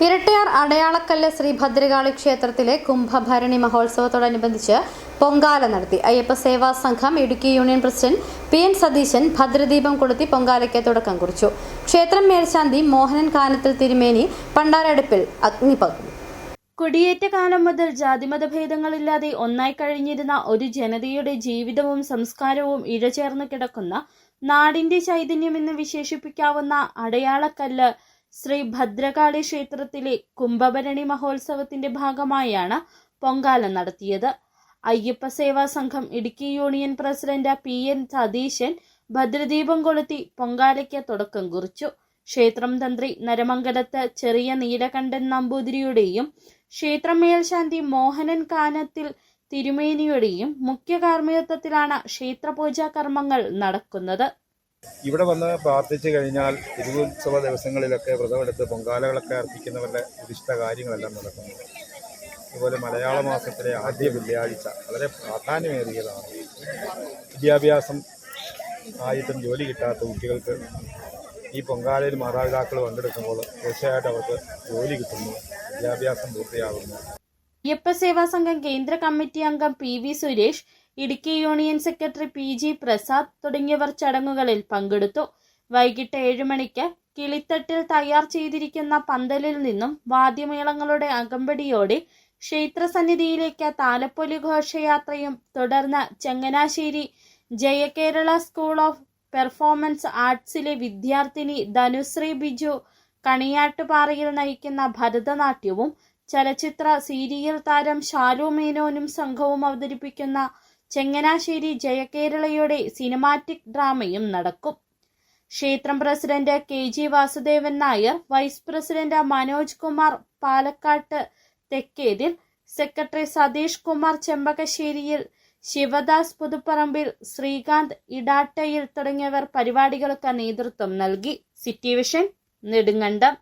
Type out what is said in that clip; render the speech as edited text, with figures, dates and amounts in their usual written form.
ഇരട്ടയാർ അടയാളക്കല്ല് ശ്രീ ഭദ്രകാളി ക്ഷേത്രത്തിലെ കുംഭഭരണി മഹോത്സവത്തോടനുബന്ധിച്ച് പൊങ്കാല നടത്തി. അയ്യപ്പ സേവാ സംഘം Idukki union president PN Satheesan ഭദ്രദീപം കൊളുത്തി പൊങ്കാലയ്ക്ക് തുടക്കം കുറിച്ചു. ക്ഷേത്രം മേൽശാന്തി മോഹനൻ കാനത്തിൽ തിരുമേനി പണ്ടാരടുപ്പിൽ അഗ്നി പകർന്നു. കുടിയേറ്റ കാലം മുതൽ ജാതിമതഭേദങ്ങളില്ലാതെ ഒന്നായി കഴിഞ്ഞിരുന്ന ഒരു ജനതയുടെ ജീവിതവും സംസ്കാരവും ഇഴചേർന്ന് കിടക്കുന്ന നാടിന്റെ ചൈതന്യമെന്ന് വിശേഷിപ്പിക്കാവുന്ന അടയാളക്കല്ല് ശ്രീ ഭദ്രകാളി ക്ഷേത്രത്തിലെ കുംഭഭരണി മഹോത്സവത്തിന്റെ ഭാഗമായാണ് പൊങ്കാല നടത്തിയത്. അയ്യപ്പ സേവാ സംഘം Idukki union president PN Satheesan ഭദ്രദീപം കൊളുത്തി പൊങ്കാലയ്ക്ക് തുടക്കം കുറിച്ചു. ക്ഷേത്രം തന്ത്രി നരമംഗലത്ത് ചെറിയ നീലകണ്ഠൻ നമ്പൂതിരിയുടെയും ക്ഷേത്രം മേൽശാന്തി മോഹനൻ കാനത്തിൽ തിരുമേനിയുടെയും മുഖ്യ കാർമ്മികത്വത്തിലാണ് ക്ഷേത്രപൂജാ കർമ്മങ്ങൾ നടക്കുന്നത്. ഇവിടെ വന്ന് പ്രാർത്ഥിച്ചു കഴിഞ്ഞാൽ തിരുവുത്സവ ദിവസങ്ങളിലൊക്കെ വ്രതമെടുത്ത് പൊങ്കാലകളൊക്കെ അർപ്പിക്കുന്നവരുടെ ഉദ്ദിഷ്ട കാര്യങ്ങളെല്ലാം നടക്കുന്നു. അതുപോലെ മലയാള മാസത്തിലെ ആദ്യ വെള്ളിയാഴ്ച വളരെ പ്രാധാന്യമേറിയതാണ്. വിദ്യാഭ്യാസം ആയിട്ടും ജോലി കിട്ടാത്ത കുട്ടികൾക്ക് ഈ പൊങ്കാലയിൽ മാതാപിതാക്കൾ പങ്കെടുക്കുമ്പോൾ തീർച്ചയായിട്ടും അവർക്ക് ജോലി കിട്ടുന്നു, വിദ്യാഭ്യാസം പൂർത്തിയാകുന്നു. അയ്യപ്പ സേവാ സംഘം കേന്ദ്ര കമ്മിറ്റി അംഗം PV Suresh, Idukki union secretary PG Prasad തുടങ്ങിയവർ ചടങ്ങുകളിൽ പങ്കെടുത്തു. വൈകിട്ട് 7 മണിക്ക് കിളിത്തട്ടിൽ തയ്യാർ ചെയ്തിരിക്കുന്ന പന്തലിൽ നിന്നും വാദ്യമേളങ്ങളുടെ അകമ്പടിയോടെ ക്ഷേത്രസന്നിധിയിലേക്ക് താലപ്പൊലി ഘോഷയാത്രയും തുടർന്ന് Changanassery Jayakerala school of performance ആർട്സിലെ വിദ്യാർത്ഥിനി ധനുശ്രീ ബിജു കണിയാട്ടുപാറയിൽ നയിക്കുന്ന ഭരതനാട്യവും ചലച്ചിത്ര സീരിയൽ താരം ശാലു മേനോനും സംഘവും അവതരിപ്പിക്കുന്ന ചങ്ങനാശ്ശേരി ജയകേരളയുടെ സിനിമാറ്റിക് ഡ്രാമയും നടക്കും. ക്ഷേത്രം president KG Vasudevan Nair, vice president Manoj Kumar Palakkatt തെക്കേതിൽ, സെക്രട്ടറി സതീഷ് കുമാർ ചെമ്പകശ്ശേരിയിൽ, ശിവദാസ് പുതുപ്പറമ്പിൽ, ശ്രീകാന്ത് ഇടാട്ടയിൽ തുടങ്ങിയവർ പരിപാടികൾക്ക് നേതൃത്വം നൽകി. City vision, Nedumkandam.